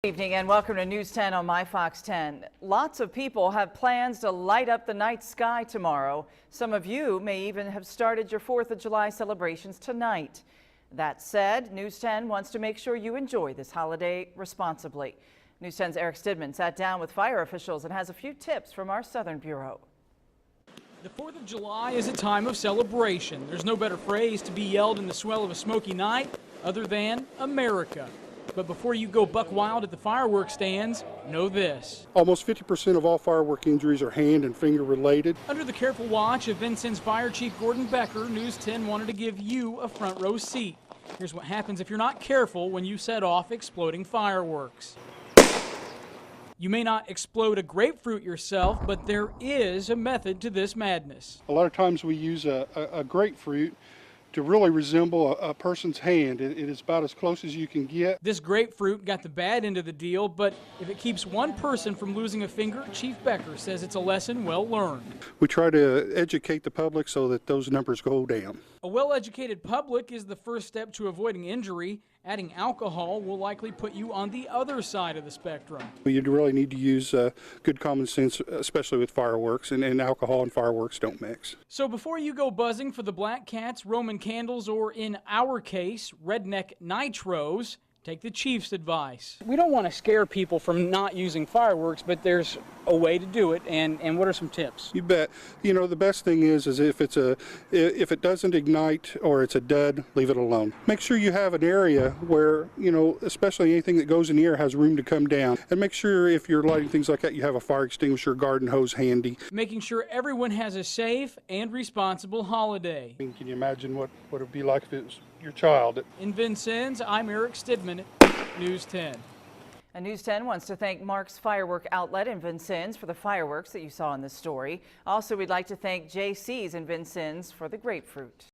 Good evening and welcome to News 10 on My Fox 10. Lots of people have plans to light up the night sky tomorrow. Some of you may even have started your 4th of July celebrations tonight. That said, News 10 wants to make sure you enjoy this holiday responsibly. News 10's Eric Stidman sat down with fire officials and has a few tips from our Southern Bureau. The 4th of July is a time of celebration. There's no better phrase to be yelled in the swell of a smoky night other than America. But before you go buck wild at the fireworks stands, know this. Almost 50% of all firework injuries are hand and finger related. Under the careful watch of Vincennes Fire Chief Gordon Becker, News 10 wanted to give you a front row seat. Here's what happens if you're not careful when you set off exploding fireworks. You may not explode a grapefruit yourself, but there is a method to this madness. A lot of times we use a grapefruit to really resemble a person's hand. It is about as close as you can get. This grapefruit got the bad end of the deal, but if it keeps one person from losing a finger, Chief Becker says it's a lesson well learned. We try to educate the public so that those numbers go down. A well-educated public is the first step to avoiding injury. Adding alcohol will likely put you on the other side of the spectrum. You really need to use good common sense, especially with fireworks, and alcohol and fireworks don't mix. So before you go buzzing for the black cats, Roman candles, or in our case, redneck nitros, take the chief's advice. We don't want to scare people from not using fireworks, but there's a way to do it, and what are some tips? You bet. You know, the best thing is if it doesn't ignite or it's a dud, leave it alone. Make sure you have an area where, you know, especially anything that goes in the air has room to come down. And make sure if you're lighting things like that, you have a fire extinguisher, garden hose handy. Making sure everyone has a safe and responsible holiday. I mean, can you imagine what it would be like if it was your child? In Vincennes, I'm Eric Stidman, News 10. And News 10 wants to thank Mark's Firework Outlet in Vincennes for the fireworks that you saw in this story. Also, we'd like to thank JC's in Vincennes for the grapefruit.